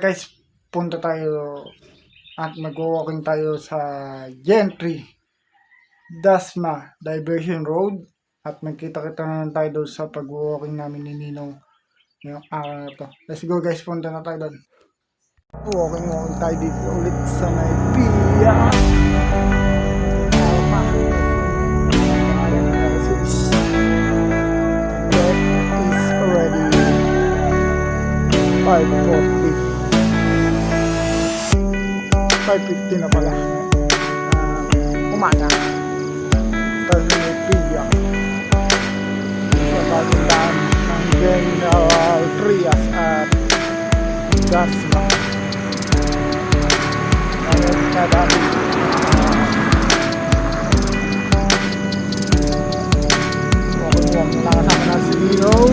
guys, punta tayo at mag-walking tayo sa Gentry Dasma Diversion Road at magkita-kita na tayo doon sa pag-walking namin ni Ninong ngayong araw na to. Let's go guys, punta na tayo doon. Walking tayo dito ulit sa may piya. That is already 5:50 na pala umaga tayo may piya sa bagong daan ng General Trias at Dasma ngayon kadami huwag nakasama na si Ninong.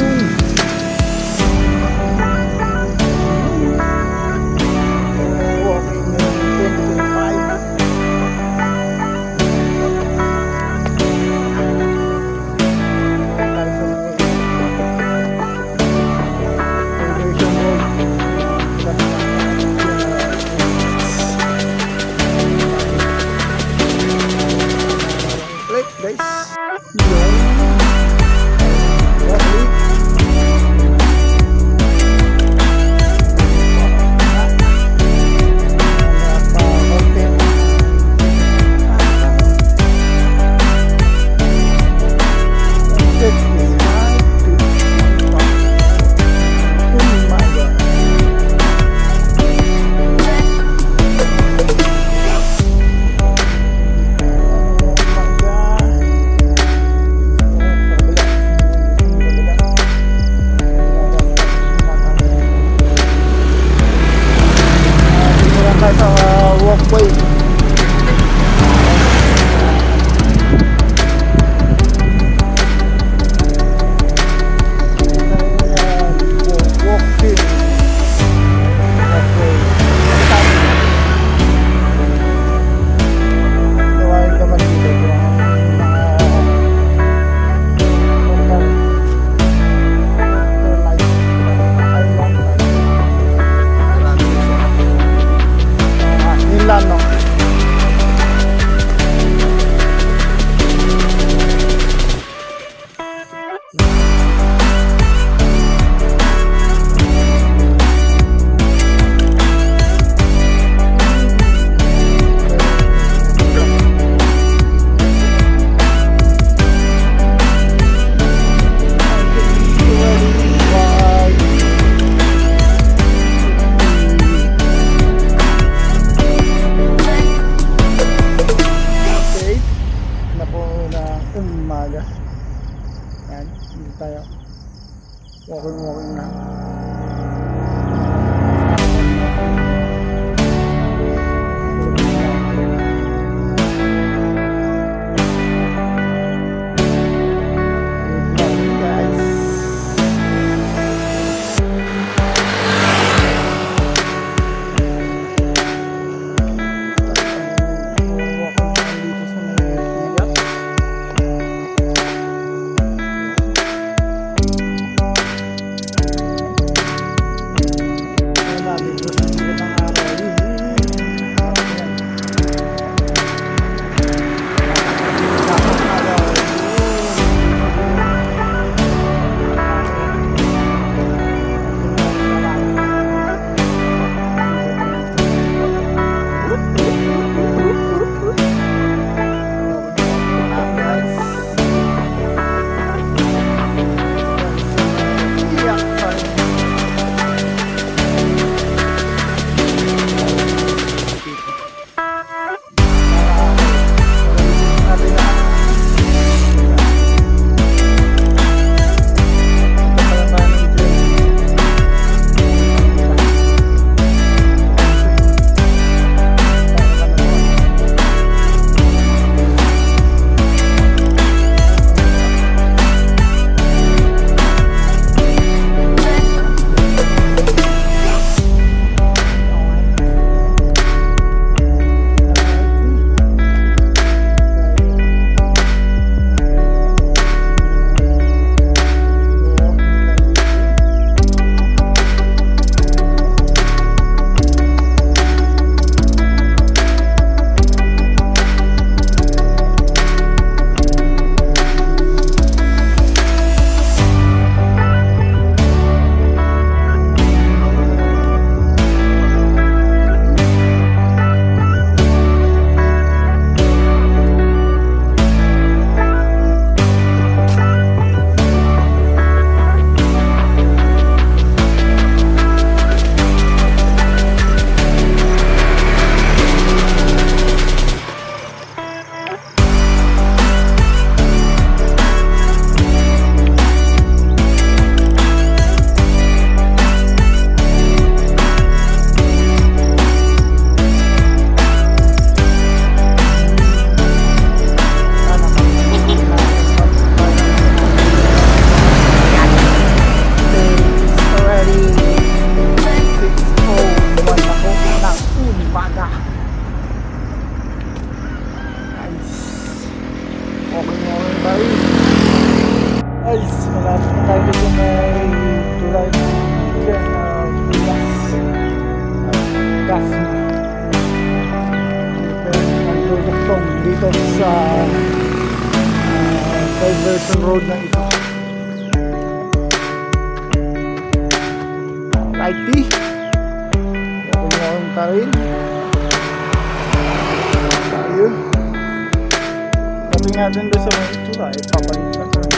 Tayo walking na Guys, malapit na tayo dito may tulay ng gas na nagduduktong dito sa diversion road na ito. Righty, gawin na akong karin tayo. Sabi natin doon sa mga itsura, ipapalik na tayo.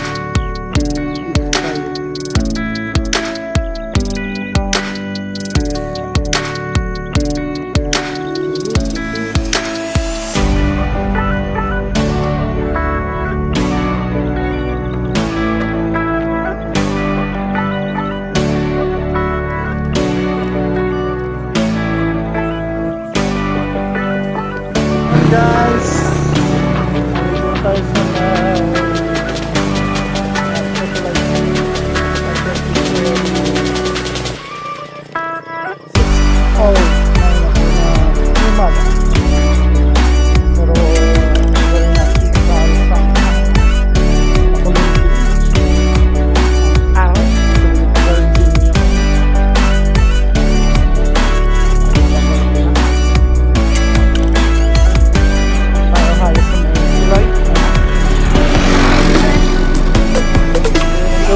Guys, nandito tayo sa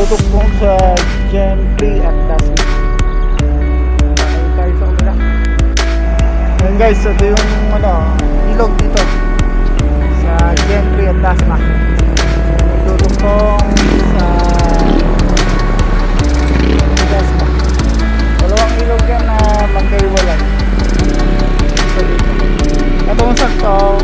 tutok sa Gentry at Dasma. Tayo sa kanila. Ayan guys, ito yung ilog dito sa Gentry at Dasma. Tutok sa Dasma. Dalawang ilog yan na magkaiwalay. Ito ang sakto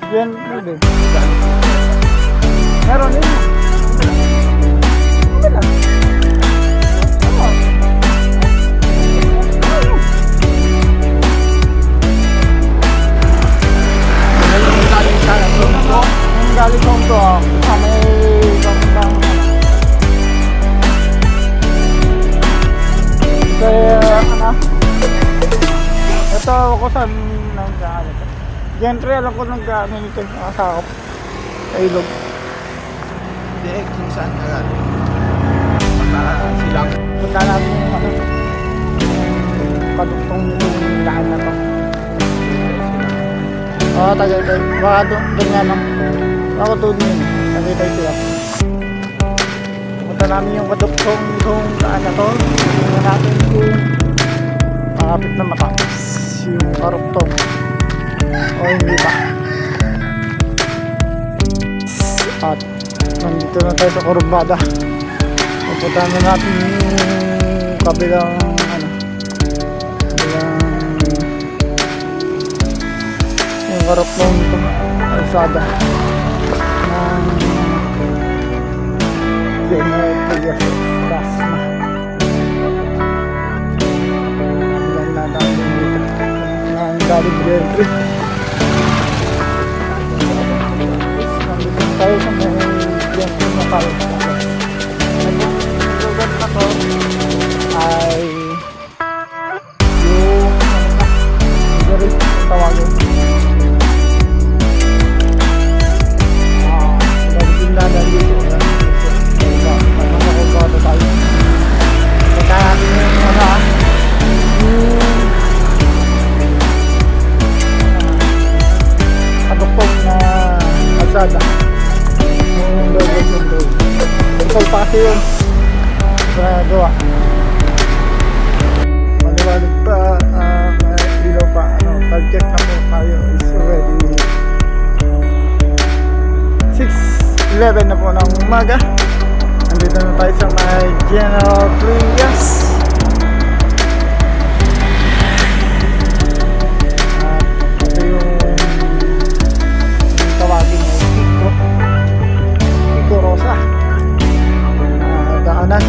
yan, meron yun. Okay lang. Ang galing kong to, may gandang kaya ito ako saan nang galing. Gentry, alam ko nang gano'n ito yung nakasakop sa ilog. Hindi, kung saan alam. Silang. Punta natin yung padugtong yung daan na to. Oo, Tagaytay. Baka doon nga lang. Baka doon yun. Tagaytay sila. Punta namin yung padugtong yung daan na to. Tingnan natin kung makapit na matapos yung karuktong. O hindi ba? At nandito na tayo sa Corumbada. Pupuntahan na natin yung kabilang yung karuktong nito kalsada ng Dasma. Ang ganda tayo dito ng galing Gentry. Tayo sa may Gentry na kalsada. Ang lugar na to ay yung Gentry tawagin. Nagtindahan dito. Magkakakulbado tayo. Kaya natin yung kadukong na kalsada. Yung diversion road. Ikaw pa kasi yun. Gawa. Maliwanag pa. Ilaw pa. Target na po tayo is already 6:11 na po ng umaga. Nandito na tayo sa may General Trias. At ito yung tawagin na Pico Rosa daanan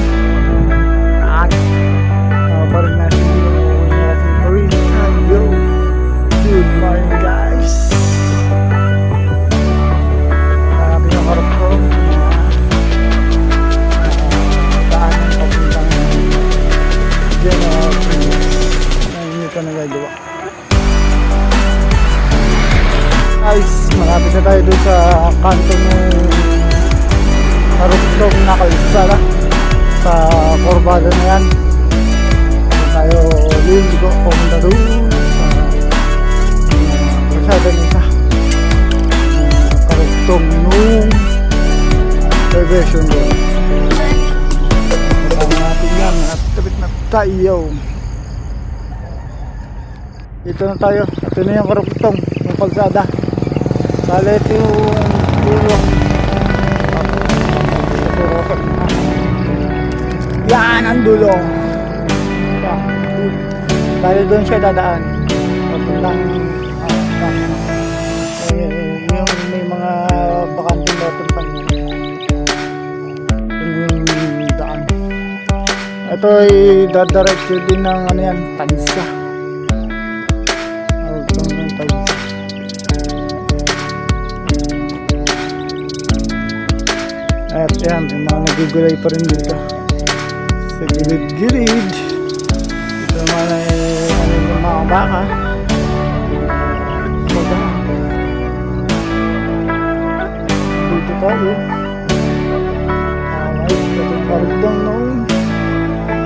tayo doon sa kanto ng marugtong na kalsada sa Corbada na yan. Doon tayo liligo pumunta doon sa kalsada nito, karugtong nung diversion road. Kasama natin yan at kapit na tayo. Dito na tayo. Ito na yung karugtong ng kalsada. Bale ito yung dulo. Yan ang dulo. Bale doon siya dadaan. Papuntang yung may mga bakanting dapat pa yung daan. Ito ay dadiretso din ng ano yan, Tansa. At yan, may mga nagugulay pa rin dito sa gilid-gilid. Ito naman ay ano yung mga baka. Dito tayo. Alright, ito parang noon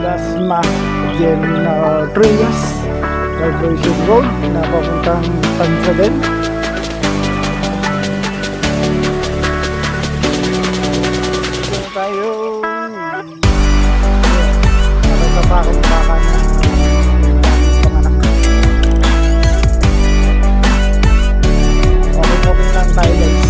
Dasma Trias Diversion Road na papuntang Tansaden. Tayo nakatapakong baka na panganak. Okay lang tayo guys.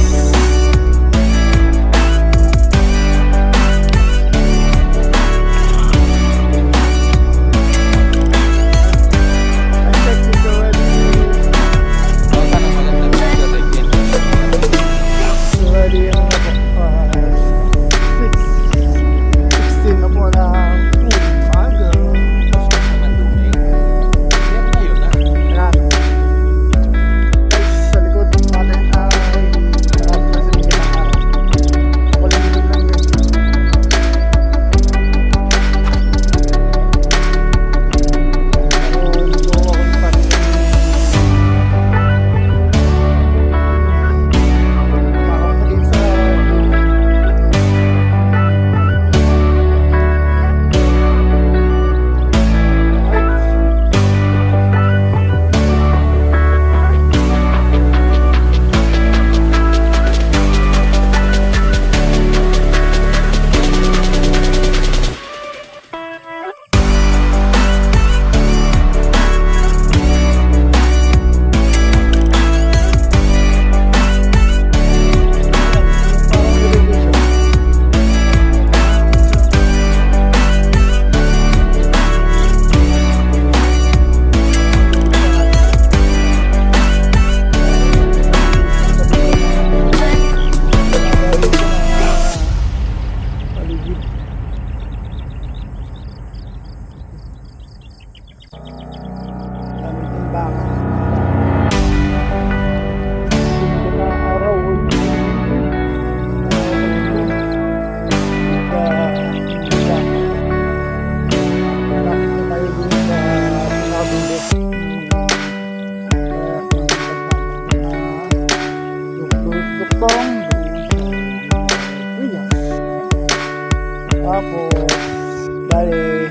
Tapos, bali,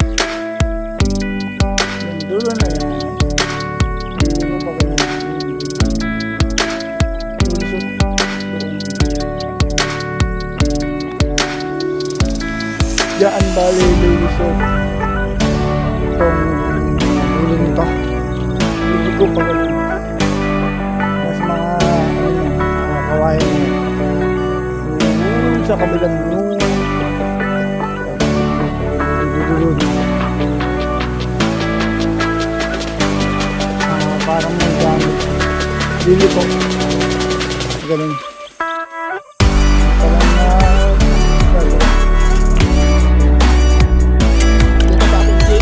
yung dulo na yan, hindi mo pa ganun, lulusot doon. Diyan, bali, lulusot itong dulo nito. Hindi ko pa ganun. Mas mga, kawain niya. Sa kabilang nung parang may gamit dili po ganun parang dito pa ako Jay.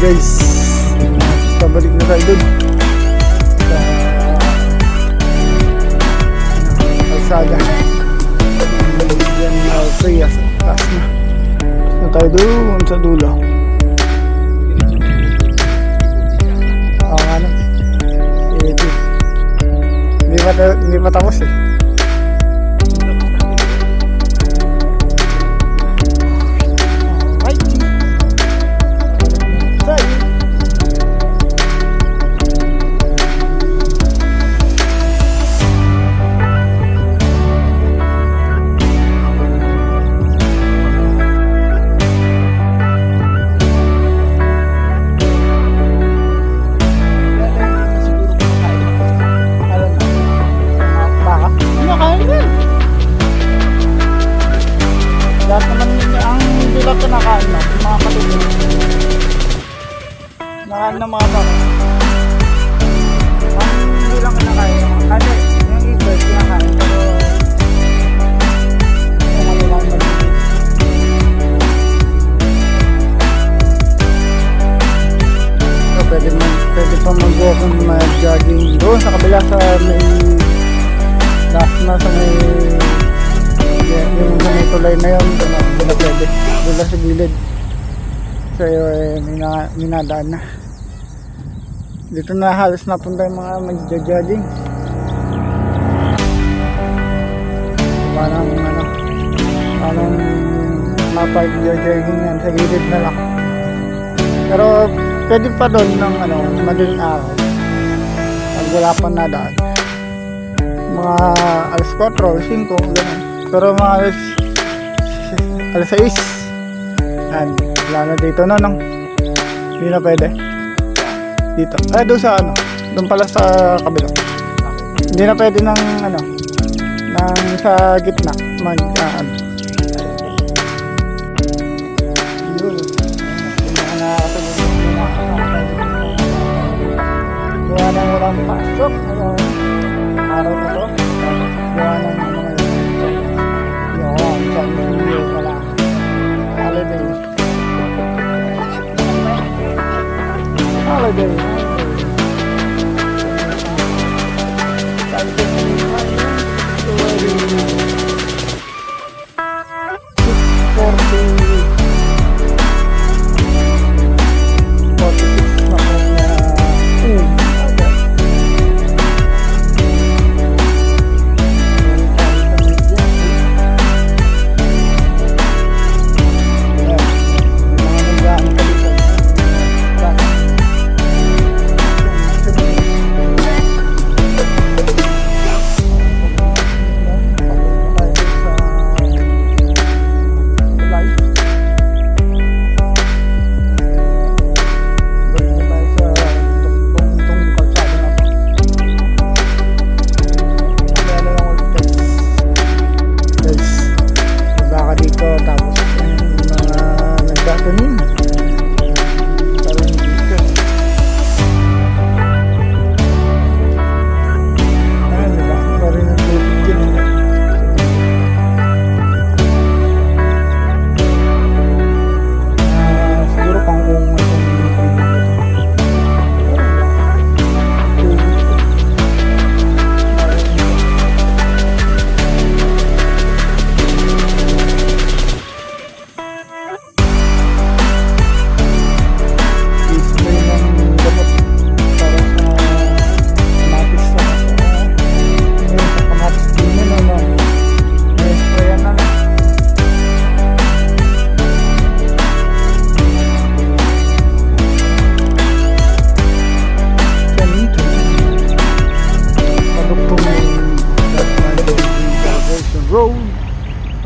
guys, pabalik na tayo dun sa kalsada. Yan na Prias, taas na tayo dun sa dulo. Ano, hindi pa tapos eh. Lahat naman ang bilat na nakain na, mga katulog. Nakain na mga baka. Ang bilang kinakain naman. Ano, yung ibig kinakain. Pero, yung ano lang maligid. So, pwede pa mag-walking, mag-jogging. Doon sa kabila sa may last na sa may yung sa may tulay na yun, doon na pwede. Doon na sa gilid. So may nadaan na. Dito na halos napunta yung mga mag-jogging. Parang mapag-jogging yan sa gilid na lang. Pero pwede pa doon ng madaling araw. Pag wala pa nadaan. Mga alas 4, 5, gano'n. Pero mga alas 6 yan, wala na dito na nang hindi na pwede dito, doon sa doon pala sa kabila hindi na pwede ng ng sa gitna mag yun, gawa ng walang pasok araw na to, gawa ng holiday.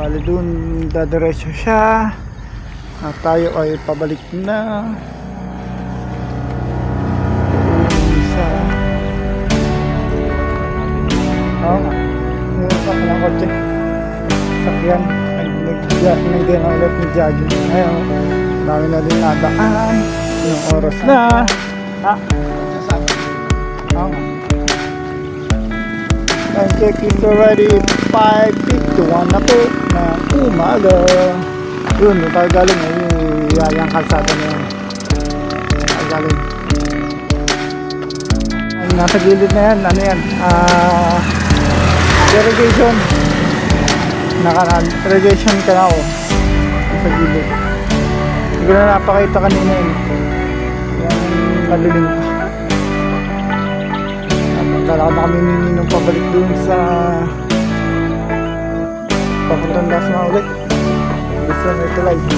Bali dun dadiretso siya at tayo ay pabalik na sa yung pakilang kotse sakyan nag-din ulit ng jogging ayun, dami na din nadaan yung oras na and check it's already 5:51 na po na umaga. Yun, tayo galing yung kalsada na yun. malalim. Ang nasa gilid na yan, ano yan? Irrigation. Irrigation canal. Sa gilid. Hindi ko na napakita kanina yun. Yung malilim pa. At maglalakad na kami ninong pabalik dun sa papuntang Dasma ulit. Gusto na ito live.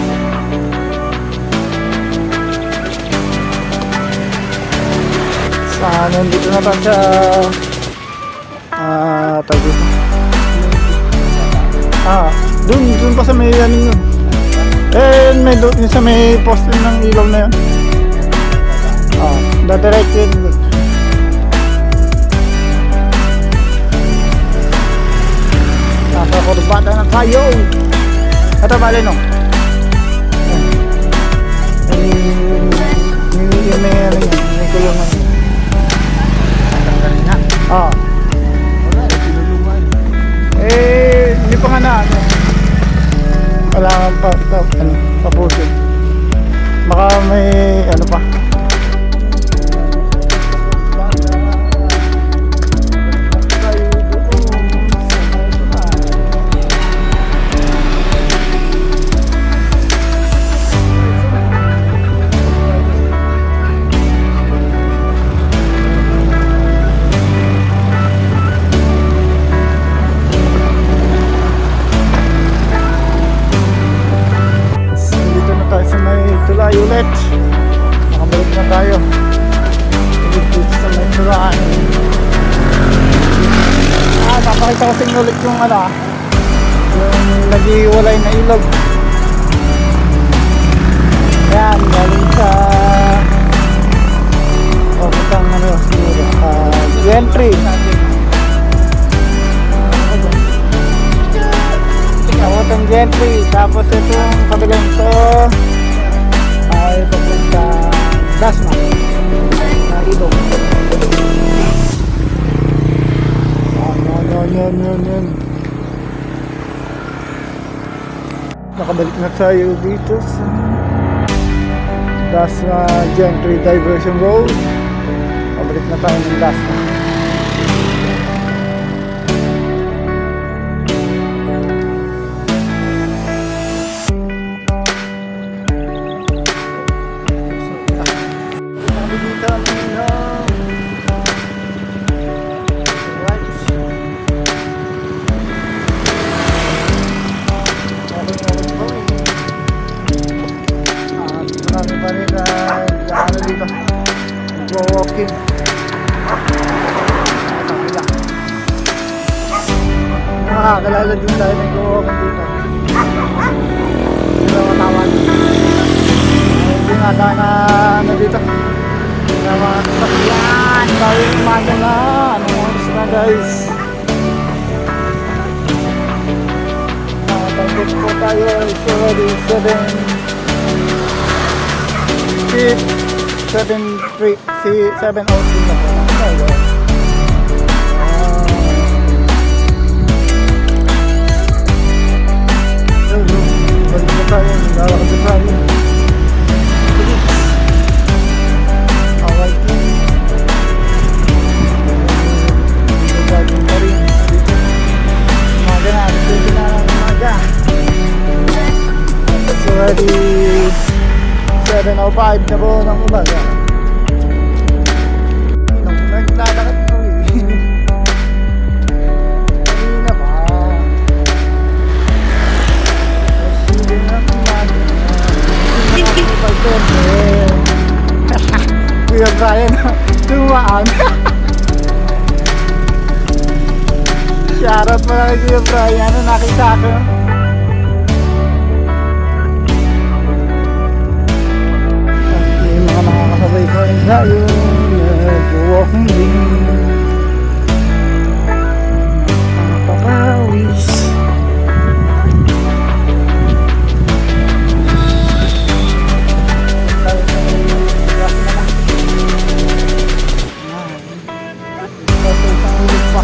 Nandito na tayo sa tawag dito. Dun pa sa may yaning yun. May doon sa may poste ng ilaw na yun. Dadirect yun. Nasa kurbada na tayo. Ito bali no. May ano yun. May kulungan. Wala, tinulungan. Hindi pa nga na ano. Kailangan pa tapusin. Baka may ano pa. Tulay ulit. Nakabalik na tayo. Dito sa may tulaan. Papakita ko sa inyo ulit yung ano, yung nag-iwalay na ilog. Ayan, galing sa papuntang ano siguro, Gentry. Papuntang Gentry. Tapos itong kabilang to ay papunta Dasma na ilog. Yan. Nakabalik na tayo dito sa Dasma Gentry Diversion Road. Nakabalik na tayo ng Dasma. Walking. Kalala din tayo ng go-walking dito. Hindi na matawag. Hindi nga tayo na ano dito. Na mga sasakyan. Bawi umaga na. Anong oras na guys? Tagit po tayo. It's already 7:03 na po. Balik na tayo, naglalakad na tayo. Alright. Nagagawin pa rin dito. Umaga na, dito na lang umaga. It's already 7:05 na po ng umaga. Naglalakad po kanina pa. Hindi na umaga. Kuya Brian, tumaan. Shoutout mo lang kay Kuya Brian. Ano nakita ko? Nakakasabay ko rin tayo, nag-walking din, nakapapawis. Tayo sa gas na lang. Ito isang ulit pa.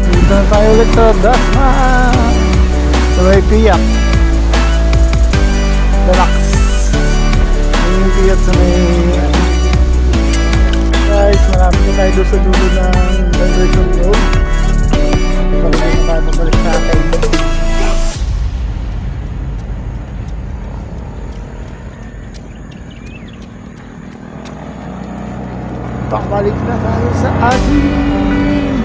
Dito na tayo ulit sa Dasma. Sa may piyak. Deluxe. Yun yung tiyat sa may guys, marami na tayo doon sa dulo ng diversion road. Pagkakas na tayo pabalik sa akin. Pabalik na tayo sa atin.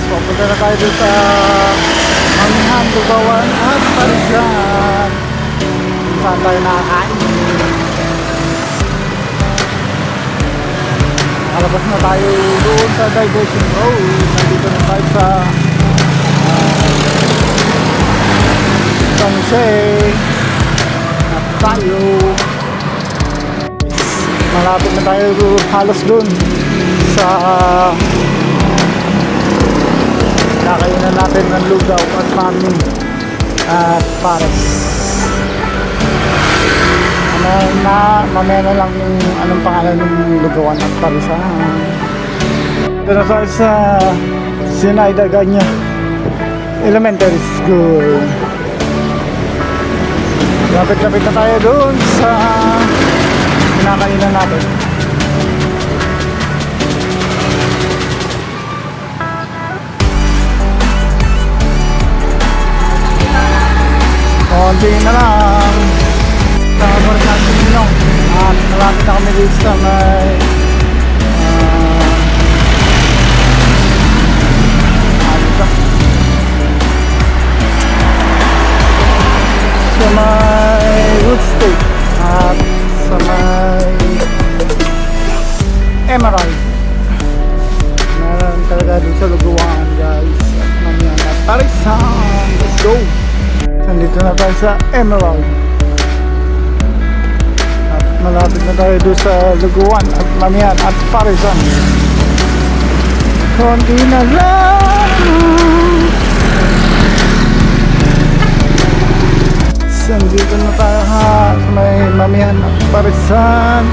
Papunta na tayo doon sa Mamihan, Lugawan at Parisan. Saan tayo nakakain? Nakalabas na tayo doon sa diversion road. Nandito na tayo sa San Jose. At tayo malapit na tayo halos doon sa nakainan natin ng lugaw at mami at pares. Mamaya na lang yung anong pangalan ng lugawan at parisan. Ito na tayo sa Sinay Daganya Elementary School. Lapit-lapit na tayo doon sa kinakainan natin. Konti na lang. Nakabarat natin ninong. At malapit na kami dito sa may sa may Woodstock at sa may Emerald. Meron talaga dito sa Lugawan guys. At mamaya na Parisan. Let's go! Nandito na tayo sa Emerald. At malapit na tayo doon sa Lugawan at Mamihan at Parisan. Konti na lang. Nandito na tayo sa may Mamihan at Parisan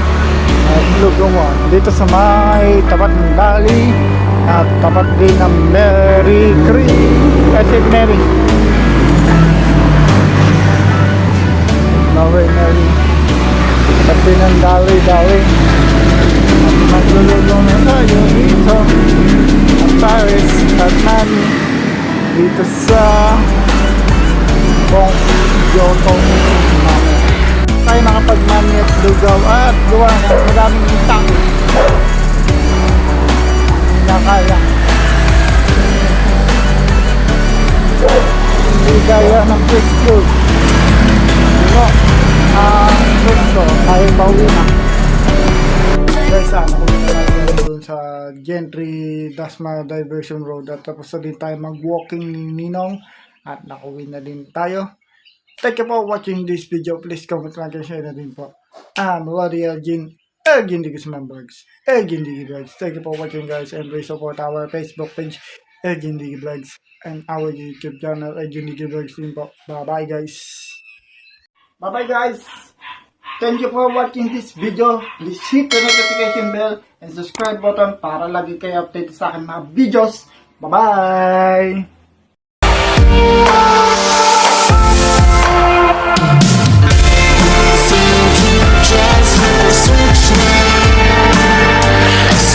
at Lugawan. Dito sa may tapat ng Bali at tapat din ng Mary Creek. St. Mary. Mary Mary. Pati ng Dali Dali. At maglululong na tayo dito. At Paris at Manny. Dito sa Bong Yoto. Tayo nakapag-mami at lugaw at gawa ng maraming itang. Nakaya. Hindi kaya ng quick food. Ang gusto ay pauwi na. Guys, ako na doon sa Gentry Dasma Diversion Road at tapos na din tayo mag-walking ni Ninong at nakuwi na din tayo. Thank you for watching this video. Please comment, like, and share na din po. I'm Lodi Elgin Digis Members. Elgin Digi Vlogs. Thank you for watching guys and please support our Facebook page Elgin Digi Vlogs and our YouTube channel Elgin Digi Vlogs din po. Bye bye guys. Bye-bye guys! Thank you for watching this video. Please hit the notification bell and subscribe button para lagi kayo update sa akin mga videos. Bye-bye!